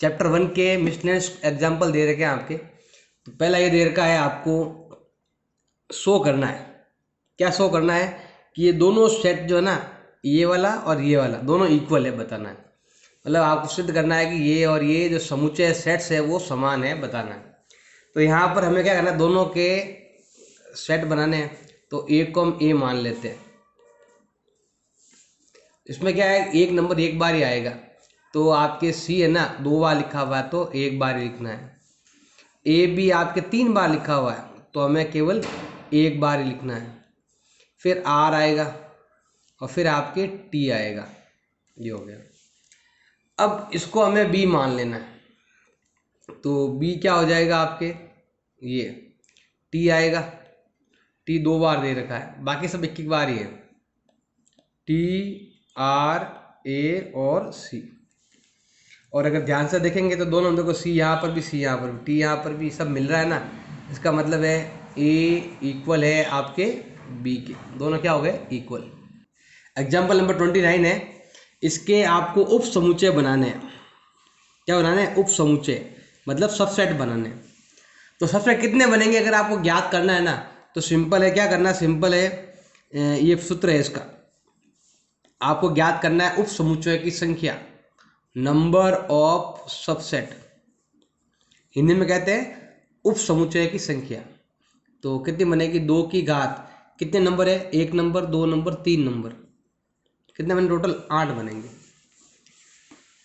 Chapter 1 के miscellaneous example दे रखे हैं आपके। तो पहला ये दे रखा है आपको, शो करना है। क्या शो करना है कि ये दोनों सेट जो है ना, ये वाला और ये वाला दोनों इक्वल है, बताना है। मतलब आपको सिद्ध करना है कि ये और ये जो समुच्चय सेट्स है वो समान है, बताना है। तो यहाँ पर हमें क्या करना है, दोनों के सेट बनाने हैं। तो ए को हम ए मान लेते हैं। इसमें क्या है, एक नंबर एक बार ही आएगा। तो आपके सी है ना, 2 बार लिखा हुआ है तो एक बार ही लिखना है। ए बी आपके 3 बार लिखा हुआ है तो हमें केवल एक बार ही लिखना है। फिर आर आएगा और फिर आपके टी आएगा। ये हो गया। अब इसको हमें बी मान लेना है। तो बी क्या हो जाएगा आपके, ये टी आएगा। टी 2 बार दे रखा है, बाकी सब एक बार ही है। टी आर ए और सी। और अगर ध्यान से देखेंगे तो दोनों, देखो सी यहाँ पर भी, सी यहाँ पर भी, टी यहाँ पर भी, सब मिल रहा है ना। इसका मतलब है ए इक्वल है आपके बी के, दोनों क्या हो गए, इक्वल। एग्जाम्पल नंबर 29 है। इसके आपको उप समुच्चय बनाने हैं। क्या बनाने हैं, उप समुच्चय, मतलब सबसेट बनाने हैं। तो सबसेट कितने बनेंगे अगर आपको ज्ञात करना है ना, तो सिंपल है, क्या करना, सिंपल है, ये सूत्र है इसका। आपको ज्ञात करना है उप समुच्चय की संख्या, नंबर ऑफ सबसेट। हिंदी में कहते हैं उप समुच्चय की संख्या। तो कितनी बनेगी, 2 की घात, कितने नंबर है, 1 नंबर, 2 नंबर, 3 नंबर, कितने बने टोटल, 8 बनेंगे।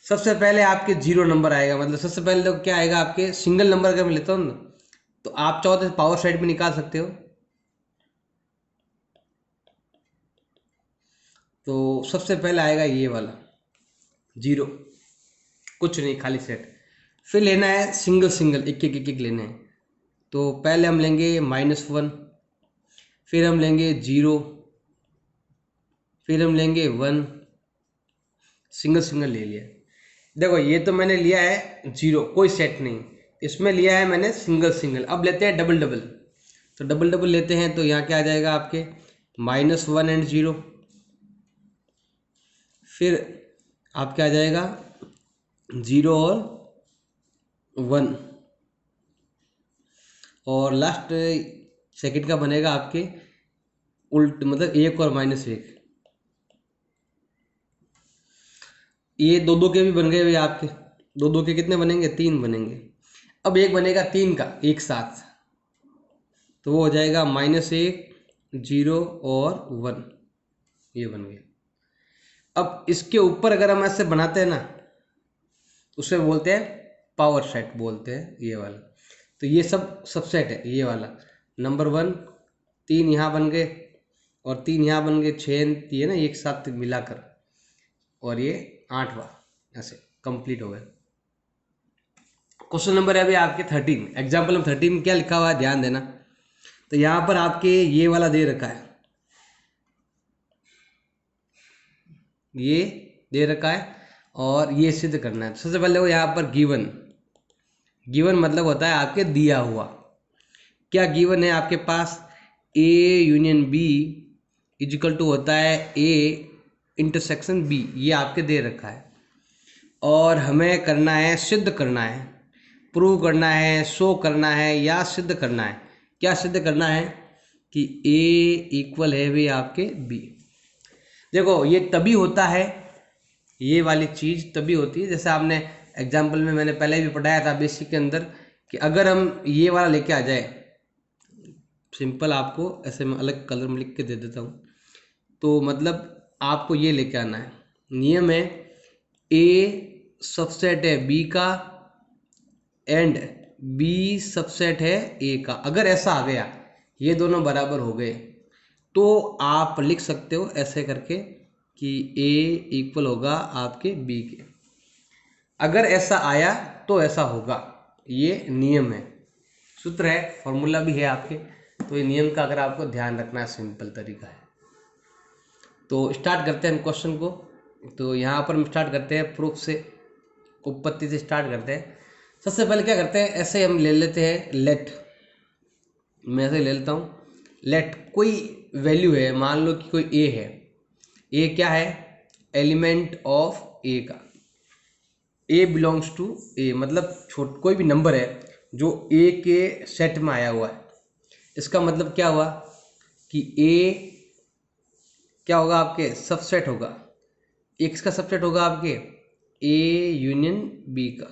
सबसे पहले आपके 0 नंबर आएगा, मतलब सबसे पहले तो क्या आएगा आपके, सिंगल नंबर अगर मैं लेता हूँ ना, तो आप चाहो तो पावर साइड में निकाल सकते हो। तो सबसे पहले आएगा ये वाला 0, कुछ नहीं, खाली सेट। फिर लेना है सिंगल सिंगल, एक एक एक एक लेने हैं। तो पहले हम लेंगे -1, फिर हम लेंगे 0, फिर हम लेंगे 1, सिंगल सिंगल ले लिया। देखो ये तो मैंने लिया है 0, कोई सेट नहीं, इसमें लिया है मैंने सिंगल सिंगल। अब लेते हैं डबल डबल। तो डबल डबल लेते हैं तो यहाँ क्या आ जाएगा आपके, -1 एंड 0, फिर आपके आ जाएगा 0 और 1, और लास्ट सेकंड का बनेगा आपके उल्ट, मतलब 1 और -1। ये 2 2 के भी बन गए हुए आपके, 2 2 के कितने बनेंगे, 3 बनेंगे। अब एक बनेगा 3 का एक साथ, तो वो हो जाएगा -1, 0 और 1, ये बन गया। अब इसके ऊपर अगर हम ऐसे बनाते हैं ना, उसे बोलते हैं पावर सेट, बोलते हैं ये वाला। तो ये सब सबसेट है, ये वाला नंबर 1, 3 यहाँ बन गए और 3 यहाँ बन गए, 6 ये ना एक साथ मिलाकर, और ये 8वां, ऐसे कंप्लीट हो गए। क्वेश्चन नंबर है अभी आपके 13। एग्जाम्पल नंबर 13 में क्या लिखा हुआ है, ध्यान देना। तो यहाँ पर आपके ये वाला दे रखा है, ये दे रखा है और ये सिद्ध करना है। सबसे पहले वो यहाँ पर गिवन, गिवन मतलब होता है आपके दिया हुआ। क्या गिवन है आपके पास, A union B equal to होता है ए इंटरसेक्शन बी, ये आपके दे रखा है। और हमें करना है, सिद्ध करना है, प्रूव करना है, शो करना है या सिद्ध करना है। क्या सिद्ध करना है कि ए इक्वल है भी आपके बी। देखो ये तभी होता है, ये वाली चीज़ तभी होती है, जैसे आपने एग्जाम्पल में मैंने पहले भी पढ़ाया था बेसिक के अंदर, कि अगर हम ये वाला लेके आ जाए, सिंपल आपको ऐसे मैं अलग कलर में लिख के दे देता हूँ। तो मतलब आपको ये लेके आना है, नियम है ए सबसेट है बी का एंड बी सबसेट है ए का। अगर ऐसा आ गया, ये दोनों बराबर हो गए, तो आप लिख सकते हो ऐसे करके कि ए इक्वल होगा आपके बी के। अगर ऐसा आया तो ऐसा होगा, ये नियम है, सूत्र है, फॉर्मूला भी है आपके। तो ये नियम का अगर आपको ध्यान रखना है, सिंपल तरीका है। तो स्टार्ट करते हैं हम क्वेश्चन को। तो यहाँ पर हम स्टार्ट करते हैं प्रूफ से, उत्पत्ति से स्टार्ट करते हैं। सबसे पहले क्या करते हैं, ऐसे हम ले लेते हैं लेट, मैं ऐसे ले लेता हूँ लेट, कोई वैल्यू है, मान लो कि कोई ए है। ए क्या है, एलिमेंट ऑफ ए का, ए बिलोंग्स टू ए, मतलब कोई भी नंबर है जो ए के सेट में आया हुआ है, इसका मतलब क्या हुआ कि ए क्या होगा आपके सबसेट होगा, एक्स का सबसेट होगा आपके ए यूनियन बी का,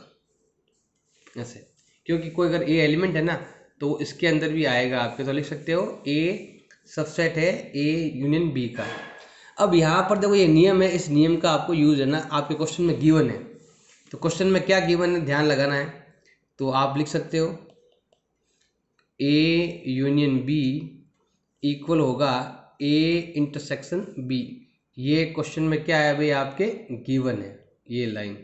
ऐसे, क्योंकि कोई अगर ए एलिमेंट है ना तो इसके अंदर भी आएगा आपके, तो लिख सकते हो ए सबसेट है ए यूनियन बी का। अब यहाँ पर देखो ये नियम है, इस नियम का आपको यूज है ना, आपके क्वेश्चन में गिवन है, तो क्वेश्चन में क्या गिवन है ध्यान लगाना है, तो आप लिख सकते हो ए यूनियन बी इक्वल होगा ए इंटरसेक्शन बी। ये क्वेश्चन में क्या है भाई आपके गिवन है, ये लाइन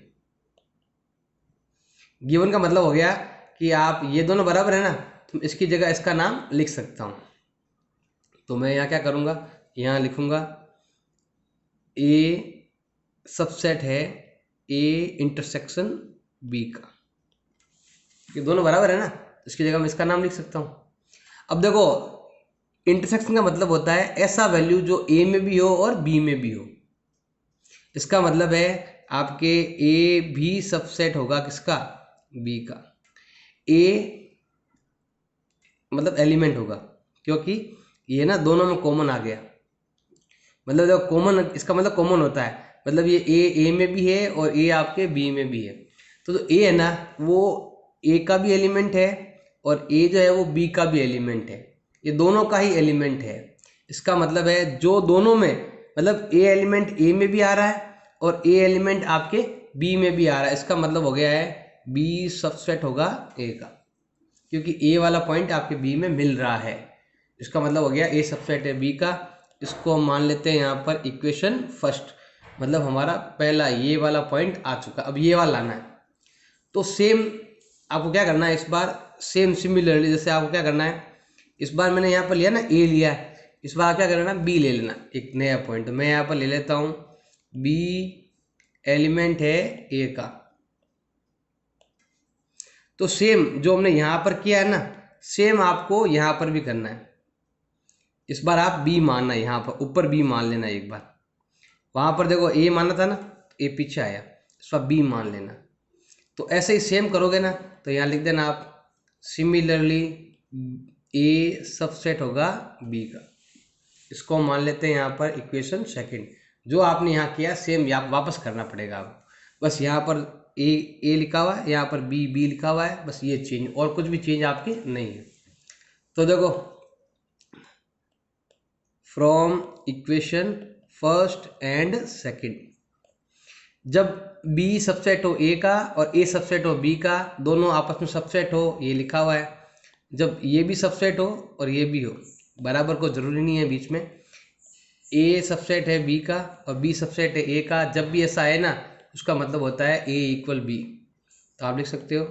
गिवन का मतलब हो गया कि आप ये दोनों बराबर है ना, तो इसकी जगह इसका नाम लिख सकता हूँ। तो मैं यहाँ क्या करूँगा, यहाँ लिखूँगा ए सबसेट है ए इंटरसेक्शन बी का, ये दोनों बराबर है ना, इसकी जगह मैं इसका नाम लिख सकता हूँ। अब देखो इंटरसेक्शन का मतलब होता है ऐसा वैल्यू जो ए में भी हो और बी में भी हो, इसका मतलब है आपके ए भी सबसेट होगा किसका, बी का। ए मतलब एलिमेंट होगा, क्योंकि ये ना दोनों में कॉमन आ गया, मतलब जब कॉमन, इसका मतलब कॉमन होता है, मतलब ये ए में भी है और ए आपके बी में भी है, तो जो ए है ना वो ए का भी एलिमेंट है और ए जो है वो बी का भी एलिमेंट है, ये दोनों का ही एलिमेंट है। इसका मतलब है जो दोनों में, मतलब ए एलिमेंट ए में भी आ रहा है और ए एलिमेंट आपके बी में भी आ रहा है, इसका मतलब हो गया है बी सबसेट होगा ए का, क्योंकि ए वाला पॉइंट आपके बी में मिल रहा है, इसका मतलब हो गया ए सबसेट है बी का। इसको हम मान लेते हैं यहाँ पर इक्वेशन फर्स्ट, मतलब हमारा पहला ये वाला पॉइंट आ चुका, अब ये वाला लाना है। तो सेम आपको क्या करना है इस बार, सेम सिमिलरली जैसे आपको क्या करना है, इस बार मैंने यहाँ पर लिया ना ए लिया, इस बार क्या करना है बी ले लेना, एक नया पॉइंट। तो मैं यहाँ पर ले लेता हूँ बी एलिमेंट है ए का, तो सेम जो हमने यहाँ पर किया है ना सेम आपको यहाँ पर भी करना है। इस बार आप बी मानना, यहाँ पर ऊपर बी मान लेना, एक बार वहाँ पर देखो ए माना था ना, ए पीछे आया, इस बार बी मान लेना। तो ऐसे ही सेम करोगे ना, तो यहाँ लिख देना आप सिमिलरली ए सबसेट होगा बी का, इसको मान लेते हैं यहाँ पर इक्वेशन सेकंड। जो आपने यहाँ किया सेम यहाँ वापस करना पड़ेगा आपको, बस यहाँ पर ए लिखा हुआ है, यहाँ पर बी लिखा हुआ है, बस ये चेंज, और कुछ भी चेंज आपके नहीं है। तो देखो from equation first and second, जब बी सबसेट हो ए का और ए सबसेट हो बी का, दोनों आपस में सबसेट हो, ये लिखा हुआ है। जब ये भी सबसेट हो और ये भी हो, बराबर को जरूरी नहीं है बीच में, ए सबसेट है बी का और बी सबसेट है ए का, जब भी ऐसा है ना उसका मतलब होता है ए इक्वल बी। तो आप लिख सकते हो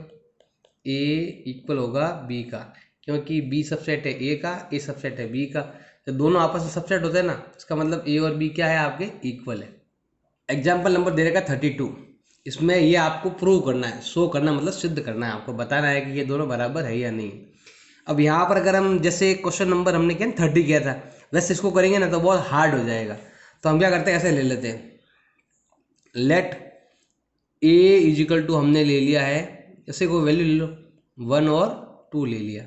ए इक्वल होगा बी का, क्योंकि बी सबसेट है ए का, ए सबसेट है बी का, तो दोनों आपस में सबसेट होते हैं ना, इसका मतलब ए और बी क्या है आपके इक्वल है। एग्जाम्पल नंबर दे रखा 32, इसमें ये आपको प्रूव करना है, शो करना मतलब सिद्ध करना है, आपको बताना है कि ये दोनों बराबर है या नहीं। अब यहाँ पर अगर हम जैसे क्वेश्चन नंबर हमने किया 30 किया था, वैसे इसको करेंगे ना तो बहुत हार्ड हो जाएगा, तो हम क्या करते हैं ऐसे ले लेते हैं, लेट ए इजिकल टू हमने ले लिया है, जैसे कोई वैल्यू ले लो 1 और 2 ले लिया,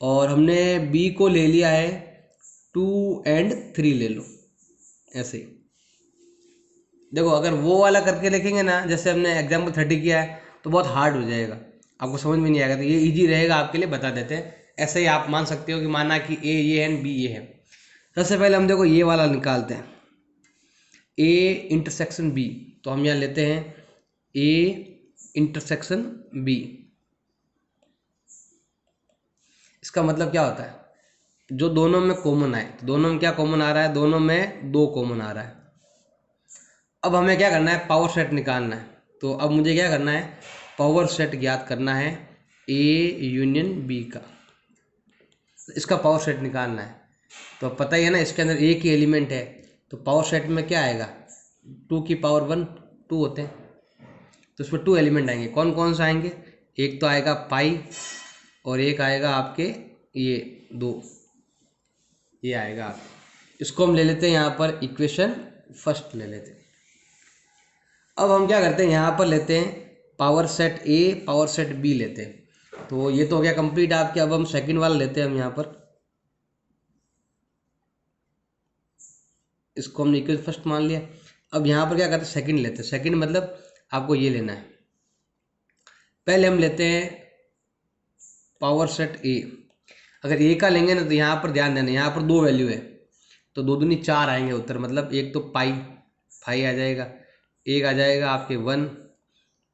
और हमने बी को ले लिया है 2 एंड 3 ले लो, ऐसे ही। देखो अगर वो वाला करके लिखेंगे ना जैसे हमने एग्जाम्पल 30 किया है तो बहुत हार्ड हो जाएगा, आपको समझ में नहीं आएगा, तो ये इजी रहेगा आपके लिए, बता देते हैं। ऐसे ही आप मान सकते हो कि माना कि ए ये है बी ये है। सबसे पहले हम देखो ये वाला निकालते हैं, ए इंटरसेक्शन बी, तो हम यहाँ लेते हैं ए इंटरसेक्शन बी। इसका मतलब क्या होता है, जो दोनों में कॉमन आए, तो दोनों में क्या कॉमन आ रहा है, दोनों में 2 कॉमन आ रहा है। अब हमें क्या करना है, पावर सेट निकालना है। तो अब मुझे क्या करना है, पावर सेट ज्ञात करना है ए यूनियन बी का, इसका पावर सेट निकालना है। तो पता ही है ना इसके अंदर एक ही एलिमेंट है, तो पावर सेट में क्या आएगा 2 की पावर 1 2 होते हैं, तो इसमें 2 एलिमेंट आएंगे। कौन कौन सा आएंगे, एक तो आएगा पाई और एक आएगा आपके ये 2, ये आएगा आप, इसको हम ले लेते हैं यहाँ पर इक्वेशन फर्स्ट ले लेते हैं। अब हम क्या करते हैं, यहाँ पर लेते हैं power set A, power set B लेते हैं। तो ये तो हो गया कंप्लीट आपके। अब हम सेकंड वाला लेते हैं, हम यहाँ पर इसको हमने इक्वल फर्स्ट मान लिया। अब यहाँ पर क्या करते हैं, सेकंड लेते हैं। सेकंड मतलब आपको ये लेना है। पहले हम लेते हैं पावर सेट ए। अगर ए का लेंगे ना तो यहाँ पर ध्यान देना, यहाँ पर दो वैल्यू है तो दो दूनी चार आएंगे उत्तर। मतलब एक तो पाई आ जाएगा, एक आ जाएगा आपके 1,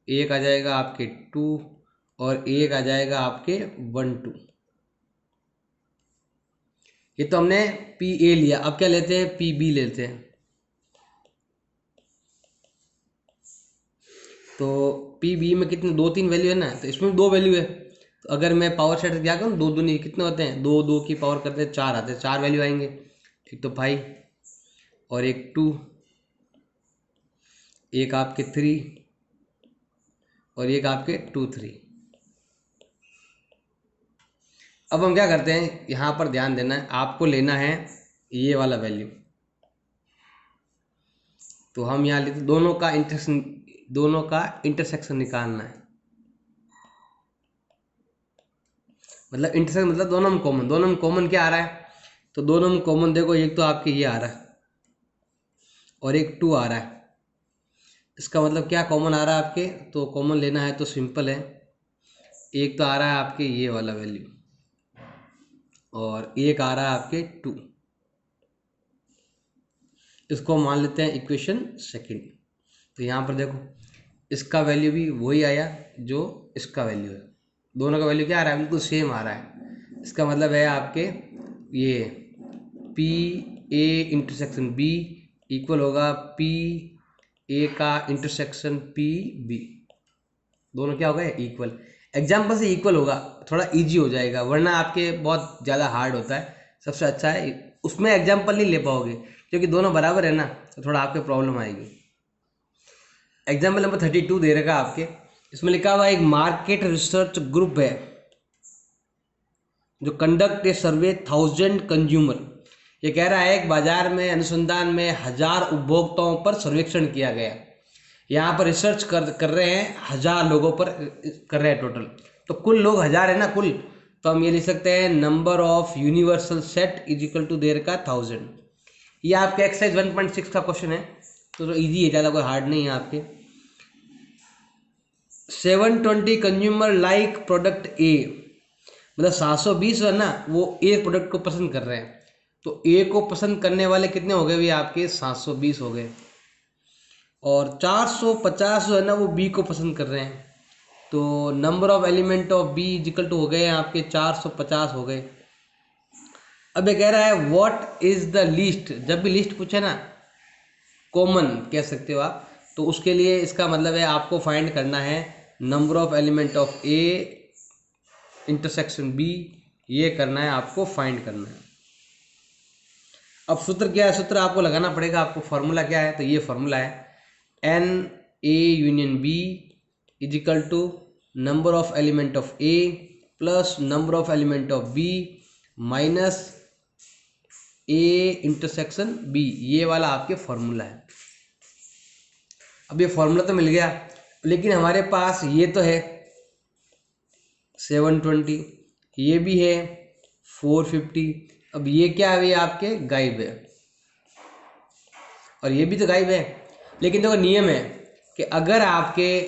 एक आ जाएगा आपके 2 और एक आ जाएगा आपके 1 2। ये तो हमने पी ए लिया। अब क्या लेते हैं, पी बी लेते हैं। तो पी बी में कितने, दो तीन वैल्यू है ना, तो इसमें दो वैल्यू है। तो अगर मैं पावर सेट से क्या करूँ, दो दूनी कितने होते हैं, दो दो की पावर करते हैं चार आते हैं, चार वैल्यू आएंगे। एक तो 5 और एक 2, एक आपके 3 और एक आपके 2 3। अब हम क्या करते हैं, यहाँ पर ध्यान देना है, आपको लेना है ये वाला वैल्यू। तो हम यहाँ लेते दोनों का इंटरसेक्शन निकालना है। मतलब इंटरसेक्शन मतलब दोनों में कॉमन क्या आ रहा है, तो दोनों में कॉमन देखो, एक तो आपके ये आ रहा है और एक 2 आ रहा है। इसका मतलब क्या कॉमन आ रहा है आपके, तो कॉमन लेना है तो सिंपल है, एक तो आ रहा है आपके ये वाला वैल्यू और एक आ रहा है आपके 2। इसको मान लेते हैं इक्वेशन सेकंड। तो यहाँ पर देखो इसका वैल्यू भी वही आया जो इसका वैल्यू है, दोनों का वैल्यू क्या आ रहा है, बिल्कुल सेम आ रहा है। इसका मतलब है आपके ये P A intersection B equal होगा पी ए का इंटरसेक्शन पी बी। दोनों क्या हो गए, इक्वल। एग्जाम्पल से इक्वल होगा, थोड़ा इजी हो जाएगा, वरना आपके बहुत ज़्यादा हार्ड होता है। सबसे अच्छा है उसमें एग्जाम्पल नहीं ले पाओगे, क्योंकि दोनों बराबर है ना, तो थोड़ा आपके प्रॉब्लम आएगी। एग्जाम्पल नंबर 32 दे रखा आपके, इसमें लिखा हुआ एक मार्केट रिसर्च ग्रुप है जो कंडक्ट ए सर्वे 1000 कंज्यूमर। ये कह रहा है एक बाजार में अनुसंधान में 1000 उपभोक्ताओं पर सर्वेक्षण किया गया। यहाँ पर रिसर्च कर रहे हैं 1000 लोगों पर कर रहे हैं टोटल, तो कुल लोग 1000 है ना कुल। तो हम ये लिख सकते हैं number of universal set is equal to देर का 1000। ये आपके एक्सरसाइज 1.6 का क्वेश्चन है, तो इजी है, ज़्यादा कोई हार्ड नहीं है आपके। 720 कंज्यूमर लाइक प्रोडक्ट ए, मतलब 720 है ना, वो ए प्रोडक्ट को पसंद कर रहे हैं। तो ए को पसंद करने वाले कितने हो गए भी आपके, 720 हो गए। और 450 जो है ना वो बी को पसंद कर रहे हैं। तो number of element of B equal to हो गए आपके 450 हो गए। अब ये कह रहा है व्हाट इज द लीस्ट, जब भी लिस्ट पूछे ना, कॉमन कह सकते हो आप, तो उसके लिए इसका मतलब है आपको फाइंड करना है number of element of A intersection B, ये करना है आपको, फाइंड करना है। अब सूत्र क्या है, सूत्र आपको लगाना पड़ेगा। आपको फॉर्मूला क्या है, तो ये फॉर्मूला है n A union B is equal to number of element of A plus number of element of B minus A intersection B. ये वाला आपके फॉर्मूला है। अब ये फॉर्मूला तो मिल गया, लेकिन हमारे पास ये तो है 720, ये भी है 450। अब ये क्या है, आपके गायब है, और ये भी तो गायब है। लेकिन देखो नियम है कि अगर आपके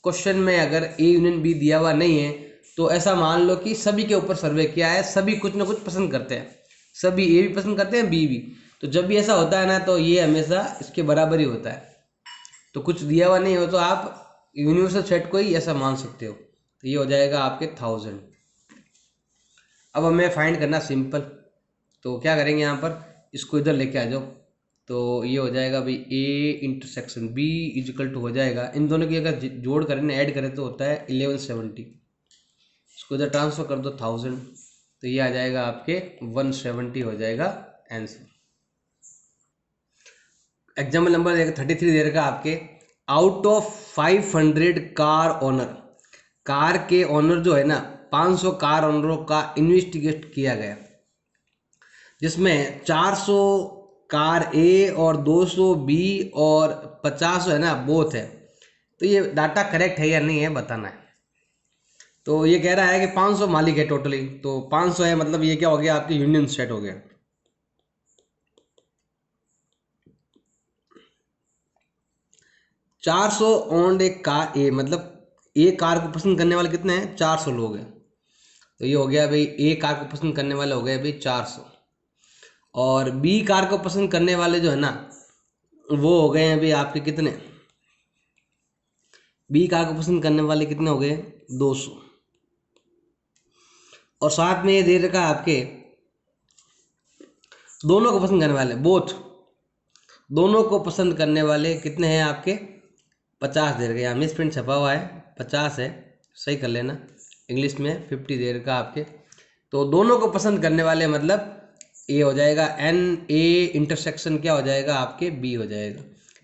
क्वेश्चन में अगर ए यूनियन बी दिया हुआ नहीं है, तो ऐसा मान लो कि सभी के ऊपर सर्वे किया है, सभी कुछ ना कुछ पसंद करते हैं, सभी ए भी पसंद करते हैं बी भी। तो जब भी ऐसा होता है ना, तो ये हमेशा इसके बराबर ही होता है। तो कुछ दिया हुआ नहीं हो तो आप यूनिवर्सल सेट को ही ऐसा मान सकते हो। तो ये हो जाएगा आपके 1000। अब हमें फाइंड करना सिंपल, तो क्या करेंगे, यहाँ पर इसको इधर लेके आ जाओ। तो ये हो जाएगा भाई A intersection B equal to हो जाएगा, इन दोनों की अगर जोड़ करें ना, ऐड करें तो होता है 1170। इसको इधर ट्रांसफर कर दो 1000, तो ये आ जाएगा आपके 170 हो जाएगा आंसर। एग्जाम्पल नंबर 33 दे रखा आपके, out of 500 car owner, car के ओनर जो है ना, 500 कार ओनरों का इन्वेस्टिगेट किया गया, जिसमें 400 कार ए और 200 बी और 50 जो है ना बोथ है। तो ये डाटा करेक्ट है या नहीं है बताना है। तो ये कह रहा है कि 500 मालिक है टोटली, तो 500 है मतलब ये क्या हो गया आपकी यूनियन सेट हो गया। 400 ओन्ड एक कार ए, मतलब ए कार को पसंद करने वाले कितने हैं 400 लोग हैं। तो ये हो गया भाई ए कार को पसंद करने वाले हो गए भाई 400, और बी कार को पसंद करने वाले जो है ना वो हो गए हैं भाई आपके कितने, बी कार को पसंद करने वाले कितने हो गए 200, और साथ में ये दे रखा है आपके दोनों को पसंद करने वाले बोथ, दोनों को पसंद करने वाले कितने हैं आपके 50 दे रखा है। यहाँ मिस प्रिंट छपा हुआ है 50 है, सही कर लेना, इंग्लिश में 50 दे रखा आपके। तो दोनों को पसंद करने वाले मतलब ए हो जाएगा, एन ए इंटरसेक्शन क्या हो जाएगा आपके बी हो जाएगा।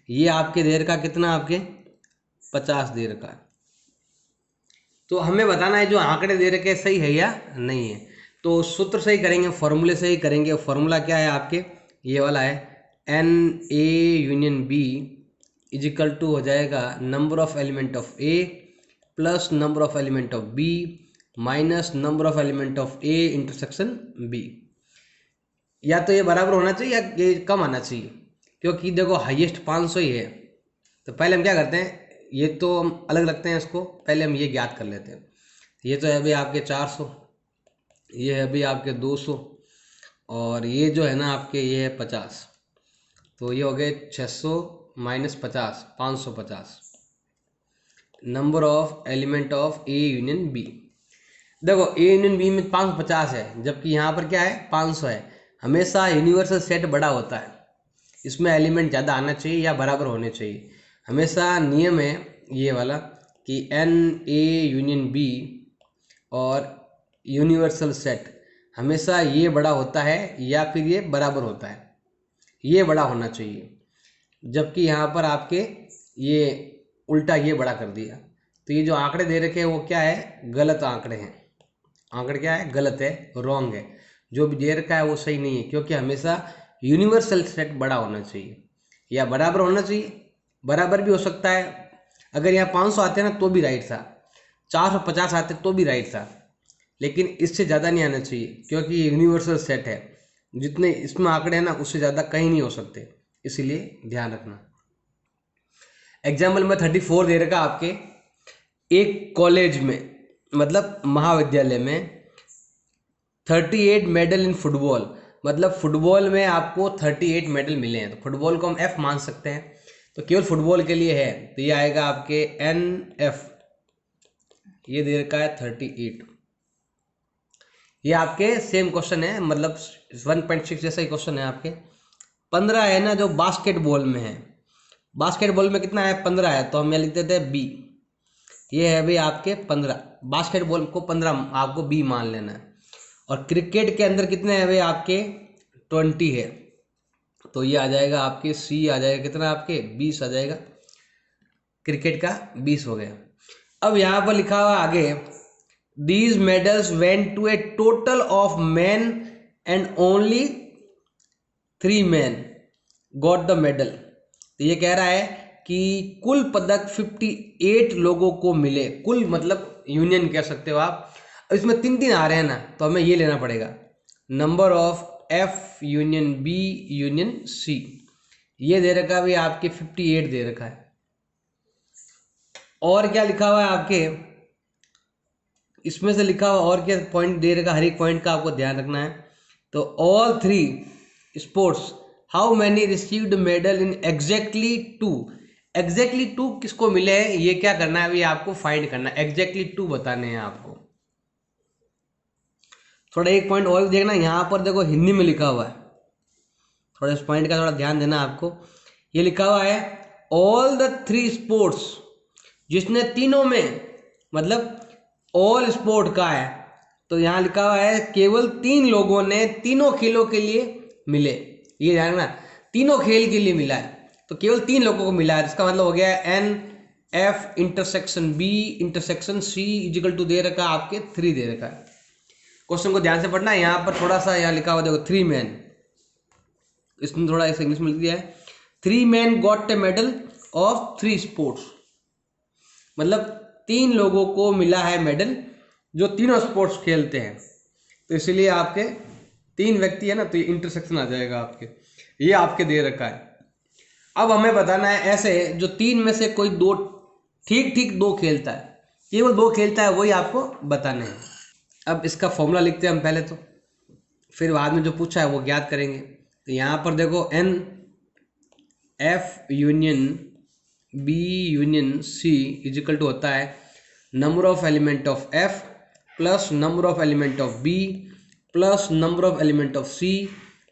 ये आपके दे रखा कितना आपके 50 दे रखा है। तो हमें बताना है जो आंकड़े दे रखे सही है या नहीं है। तो सूत्र सही करेंगे, फॉर्मूले से ही करेंगे। फॉर्मूला क्या है आपके ये वाला है, n A union B is equal to हो जाएगा number of element of A plus number of element of B minus number of element of A intersection B. या तो ये बराबर होना चाहिए या ये कम आना चाहिए, क्योंकि देखो हाईएस्ट 500 ही है। तो पहले हम क्या करते हैं, ये तो हम अलग रखते हैं इसको, पहले हम ये ज्ञात कर लेते हैं। ये तो है अभी आपके 400, ये है अभी आपके 200, और ये जो है ना आपके ये है 50। तो ये हो गए 600 minus 50 550 number of element of A union B. देखो ए यूनियन बी में 550 है, जबकि यहाँ पर क्या है 500 है। हमेशा यूनिवर्सल सेट बड़ा होता है, इसमें एलिमेंट ज़्यादा आना चाहिए या बराबर होने चाहिए। हमेशा नियम है ये वाला कि एन ए यूनियन बी और यूनिवर्सल सेट हमेशा ये बड़ा होता है या फिर ये बराबर होता है, ये बड़ा होना चाहिए। जबकि यहाँ पर आपके ये उल्टा ये बड़ा कर दिया। तो ये जो आंकड़े दे रखे हैं वो क्या है गलत आंकड़े हैं, आंकड़े क्या है गलत है, रॉन्ग है। जो भी दे रखा है वो सही नहीं है, क्योंकि हमेशा यूनिवर्सल सेट बड़ा होना चाहिए या बराबर होना चाहिए। बराबर भी हो सकता है, अगर यहाँ 500 आते ना तो भी राइट था, 450 आते तो भी राइट था, लेकिन इससे ज़्यादा नहीं आना चाहिए, क्योंकि ये यूनिवर्सल सेट है। जितने इसमें आंकड़े हैं ना उससे ज़्यादा कहीं नहीं हो सकते, इसीलिए ध्यान रखना। एग्जाम्पल में 34 दे रखा आपके, एक कॉलेज में मतलब महाविद्यालय में 38 मेडल इन फुटबॉल, मतलब फुटबॉल में आपको 38 मेडल मिले हैं। तो फुटबॉल को हम एफ मान सकते हैं, तो केवल फुटबॉल के लिए है, तो ये आएगा आपके एन एफ, ये दे रखा है 38। ये आपके सेम क्वेश्चन है, मतलब 1.6 जैसा ही क्वेश्चन है आपके। 15 है ना जो बास्केटबॉल में है, बास्केटबॉल में कितना है 15 है, तो हम यहाँ लिख देते हैं बी। ये है भाई आपके 15, बास्केटबॉल को 15 आपको बी मान लेना है। और क्रिकेट के अंदर कितने हैं भाई आपके 20 है, तो ये आ जाएगा आपके सी आ जाएगा कितना आपके 20 आ जाएगा, क्रिकेट का 20 हो गया। अब यहाँ पर लिखा हुआ आगे, these medals went to a total of man and only 3 man got the medal. तो ये कह रहा है कि कुल पदक 58 लोगों को मिले, कुल मतलब यूनियन कह सकते हो आप। इसमें 3 आ रहे हैं ना, तो हमें ये लेना पड़ेगा number of F union B union C. ये दे रखा है भाई आपके 58 दे रखा है। और क्या लिखा हुआ है आपके इसमें से लिखा हुआ, और क्या पॉइंट दे रखा, हर एक पॉइंट का आपको ध्यान रखना है। तो all 3 sports how many received medal in exactly 2, exactly 2 किसको मिले हैं ये क्या करना है अभी आपको फाइंड करना है, एग्जैक्टली 2 बताने हैं आपको। थोड़ा एक पॉइंट और भी देखना, यहाँ पर देखो हिंदी में लिखा हुआ है, थोड़ा इस पॉइंट का थोड़ा ध्यान देना आपको। ये लिखा हुआ है ऑल द 3 स्पोर्ट्स, जिसने तीनों में मतलब ऑल स्पोर्ट का है, तो यहाँ लिखा हुआ है केवल 3 लोगों ने तीनों खेलों के लिए मिले। ये ध्यान रखना, तीनों खेल के लिए मिला है, तो केवल 3 लोगों को मिला है। इसका मतलब हो गया n F intersection B intersection C equal to दे रखा आपके 3 दे रखा है। क्वेश्चन को ध्यान से पढ़ना है, यहाँ पर थोड़ा सा यहाँ लिखा हुआ देखो 3 मैन, इसमें थोड़ा ऐसा इंग्लिश में लिख दिया है 3 man got a medal of 3 sports, मतलब 3 लोगों को मिला है मेडल जो तीनों स्पोर्ट्स खेलते हैं। तो इसलिए आपके 3 व्यक्ति है ना, तो ये इंटरसेक्शन आ जाएगा आपके, ये आपके दे रखा है। अब हमें बताना है ऐसे जो 3 में से कोई 2 ठीक ठीक 2 खेलता है, केवल 2 खेलता है, वही आपको बताना है। अब इसका फॉर्मूला लिखते हैं हम पहले तो, फिर बाद में जो पूछा है वो ज्ञात करेंगे। तो यहाँ पर देखो n F union B union C is equal to होता है number of element of F plus number of element of B plus number of element of C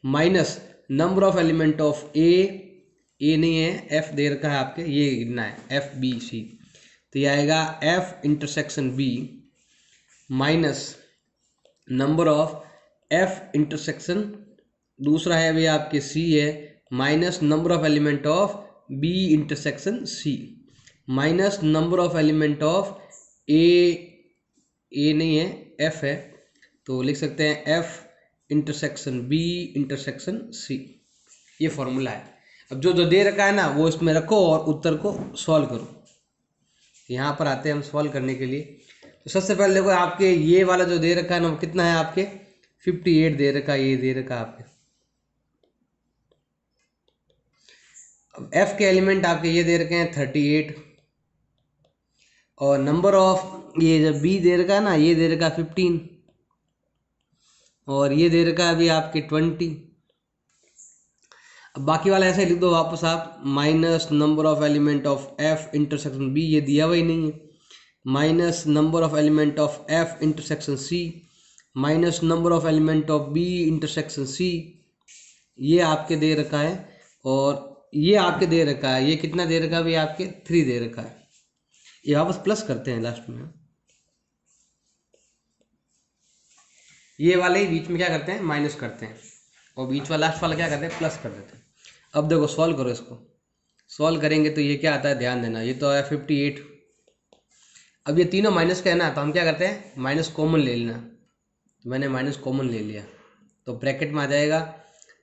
minus number of element of A नहीं है, F दे रखा है आपके, ये गिनना है एफ बी सी। तो ये आएगा F intersection B minus number of F intersection, दूसरा है भी आपके सी है, minus number of element of B intersection C minus number of element of A नहीं है, एफ है, तो लिख सकते हैं F intersection B intersection C. ये फॉर्मूला है। अब जो जो दे रखा है ना वो इसमें रखो और उत्तर को सॉल्व करो। यहाँ पर आते हैं हम सॉल्व करने के लिए। तो सबसे पहले देखो आपके ये वाला जो दे रखा है ना वो कितना है आपके 58 दे रखा है, ये दे रखा है आपके। अब एफ के एलिमेंट आपके ये दे रखे हैं 38 और नंबर ऑफ ये जब बी दे रखा है ना ये दे रखा है 15 और ये दे रखा है अभी आपके 20। अब बाकी वाला ऐसे लिख दो वापस आप, minus number of element of F intersection B, ये दिया हुआ ही नहीं है, minus number of element of F intersection C minus number of element of B intersection C, ये आपके दे रखा है और ये आपके दे रखा है, ये कितना दे रखा है भाई आपके 3 दे रखा है। ये वापस प्लस करते हैं लास्ट में, ये वाले ही बीच में क्या करते हैं माइनस करते हैं और बीच वाला लास्ट वाला क्या करते हैं प्लस कर देते हैं। अब देखो सॉल्व करो इसको, सॉल्व करेंगे तो ये क्या आता है ध्यान देना, ये तो है 58। अब ये तीनों माइनस का है ना, तो हम क्या करते हैं माइनस कॉमन ले लेना, तो मैंने माइनस कॉमन ले लिया, तो ब्रैकेट में आ जाएगा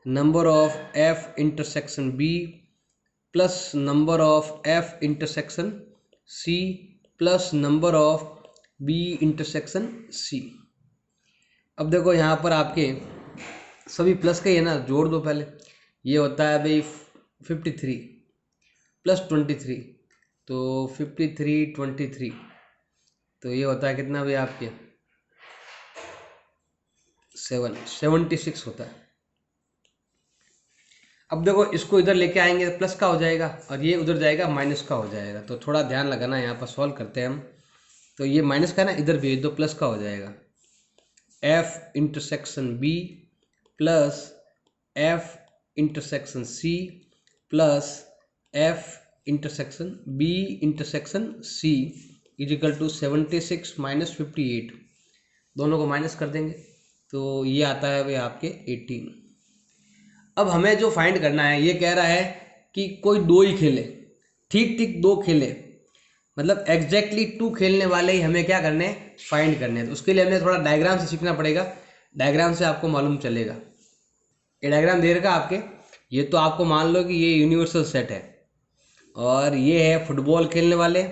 number of F intersection B plus number of F intersection C plus number of B intersection C. अब देखो यहाँ पर आपके सभी प्लस का ही है ना, जोड़ दो पहले, ये होता है भाई 53 प्लस 23, तो 53 23, तो ये होता है कितना भाई आपके 76 होता है। अब देखो इसको इधर लेके आएंगे तो प्लस का हो जाएगा और ये उधर जाएगा माइनस का हो जाएगा, तो थोड़ा ध्यान लगाना, यहाँ पर सॉल्व करते हैं हम। तो ये माइनस का ना इधर भेज दो, प्लस का हो जाएगा F intersection B plus F intersection C plus F intersection B intersection C is equal to 76 minus 58, दोनों को माइनस कर देंगे तो ये आता है भाई आपके 18। अब हमें जो फाइंड करना है, ये कह रहा है कि कोई 2 ही खेले, ठीक ठीक 2 खेले, मतलब एग्जैक्टली 2 खेलने वाले ही हमें क्या करने हैं फाइंड करने हैं। तो उसके लिए हमें थोड़ा डायग्राम से सीखना पड़ेगा, डायग्राम से आपको मालूम चलेगा। ये डायग्राम दे रखा आपके, ये तो आपको मान लो कि ये यूनिवर्सल सेट है और ये है फुटबॉल खेलने वाले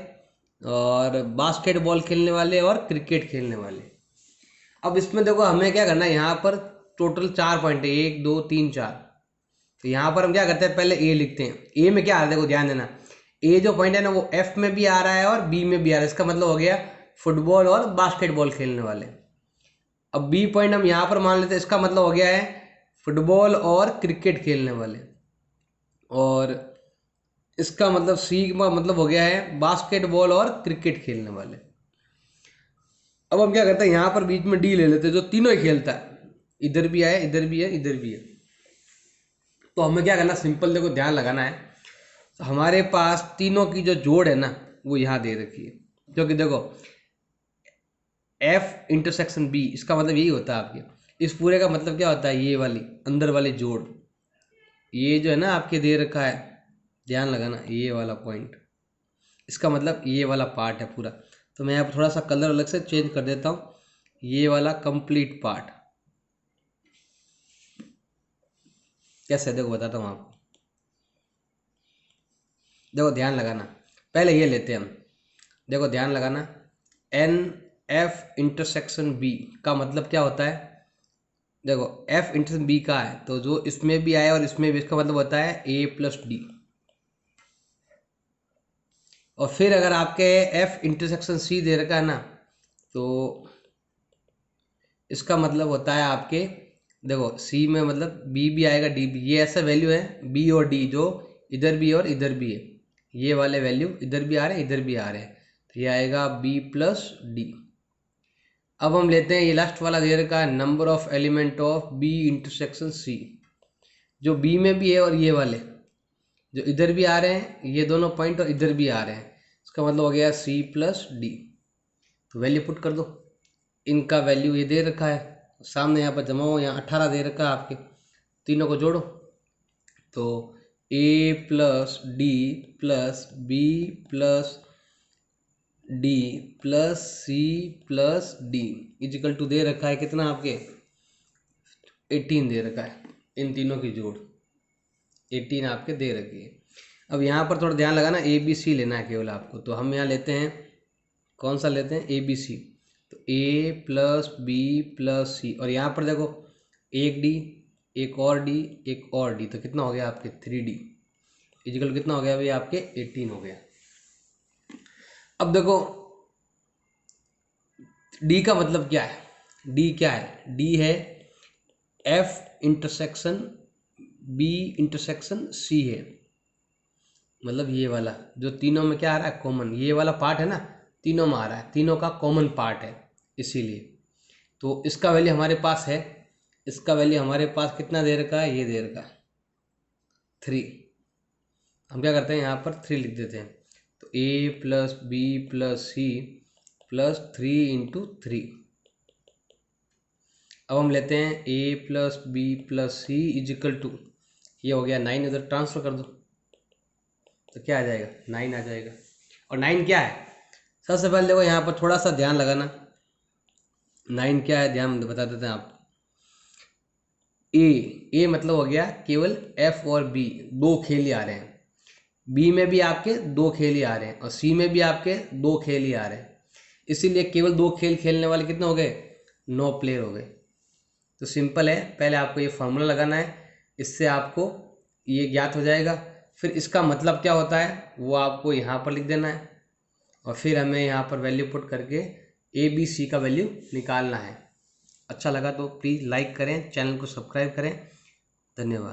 और बास्केटबॉल खेलने वाले और क्रिकेट खेलने वाले। अब इसमें देखो हमें क्या करना है, यहाँ पर टोटल 4 पॉइंट है, 1 2 3 4। तो यहाँ पर हम क्या करते हैं पहले ए लिखते हैं। ए में क्या आ रहा है देखो ध्यान देना, ए जो पॉइंट है ना वो एफ में भी आ रहा है और बी में भी आ रहा है, इसका मतलब हो गया फुटबॉल और बास्केटबॉल खेलने वाले। अब बी पॉइंट हम यहाँ पर मान लेते हैं, इसका मतलब हो गया है फुटबॉल और क्रिकेट खेलने वाले, और इसका मतलब सी का मतलब हो गया है बास्केटबॉल और क्रिकेट खेलने वाले। अब हम क्या करते हैं यहाँ पर बीच में डी ले लेते हैं जो तीनों ही खेलता है, इधर भी है इधर भी है इधर भी है। तो हमें क्या करना, सिंपल देखो ध्यान लगाना है, हमारे पास तीनों की जो जोड़ है ना वो यहाँ दे रखी है, क्योंकि देखो एफ इंटरसेक्शन बी इसका मतलब यही होता है आपके, इस पूरे का मतलब क्या होता है ये वाली अंदर वाली जोड़, ये जो है ना आपके दे रखा है, ध्यान लगाना ये वाला पॉइंट, इसका मतलब ये वाला पार्ट है पूरा। तो मैं यहाँ पर थोड़ा सा कलर अलग से चेंज कर देता हूँ, ये वाला कंप्लीट पार्ट कैसे देखो बताता हूँ आपको। देखो ध्यान लगाना, पहले ये लेते हैं हम, देखो ध्यान लगाना, एन एफ इंटरसेक्शन बी का मतलब क्या होता है, देखो एफ इंटरसेक्शन बी का है तो जो इसमें भी आया और इसमें भी, इसका मतलब होता है ए प्लस डी। और फिर अगर आपके एफ इंटरसेक्शन सी दे रखा है ना, तो इसका मतलब होता है आपके, देखो सी में मतलब बी भी आएगा डी भी, ये ऐसा वैल्यू है बी और डी जो इधर भी और इधर भी है, ये वाले वैल्यू इधर भी आ रहे हैं इधर भी आ रहे हैं, तो ये आएगा बी प्लस डी। अब हम लेते हैं ये लास्ट वाला दे रखा है number of element of B intersection C, जो बी में भी है और ये वाले जो इधर भी आ रहे हैं, ये दोनों पॉइंट और इधर भी आ रहे हैं, इसका मतलब हो गया सी प्लस डी। तो वैल्यू पुट कर दो, इनका वैल्यू ये दे रखा है सामने यहाँ पर जमा हो, यहाँ 18 दे रखा है आपके, तीनों को जोड़ो तो A plus D plus B plus D plus C plus D equal to दे रखा है कितना आपके 18 दे रखा है, इन तीनों की जोड़ 18 आपके दे रखी है। अब यहाँ पर थोड़ा ध्यान लगाना, ए बी सी लेना है केवल आपको, तो हम यहाँ लेते हैं कौन सा लेते हैं, ए बी सी, तो ए प्लस बी प्लस सी, और यहाँ पर देखो एक डी एक और डी एक और डी, तो कितना हो गया आपके 3D इजिकल कितना हो गया भाई आपके 18 हो गया। अब देखो डी का मतलब क्या है, डी क्या है, डी है F intersection B intersection C है, मतलब ये वाला जो तीनों में क्या आ रहा है कॉमन, ये वाला पार्ट है ना तीनों में आ रहा है, तीनों का कॉमन पार्ट है, इसीलिए तो इसका वैल्यू हमारे पास है, इसका वैल्यू हमारे पास कितना दे रखा है, ये दे रखा है 3। हम क्या करते हैं यहाँ पर 3 लिख देते हैं, तो A plus B plus C plus 3 into 3। अब हम लेते हैं A plus B plus C equal to, ये हो गया 9, इधर ट्रांसफर कर दो तो क्या आ जाएगा 9 आ जाएगा। और 9 क्या है, सबसे पहले देखो यहाँ पर थोड़ा सा ध्यान लगाना, 9 क्या है ध्यान बता देते हैं आप। ए मतलब हो गया केवल एफ और बी दो खेल ही आ रहे हैं, बी में भी आपके दो खेल ही आ रहे हैं और सी में भी आपके दो खेल ही आ रहे हैं, इसीलिए केवल दो खेल खेलने वाले कितने हो गए 9 प्लेयर हो गए। तो सिंपल है, पहले आपको ये फार्मूला लगाना है, इससे आपको ये ज्ञात हो जाएगा, फिर इसका मतलब क्या होता है वो आपको यहाँ पर लिख देना है, और फिर हमें यहाँ पर वैल्यू पुट करके ए बी सी का वैल्यू निकालना है। अच्छा लगा तो प्लीज़ लाइक करें, चैनल को सब्सक्राइब करें, धन्यवाद।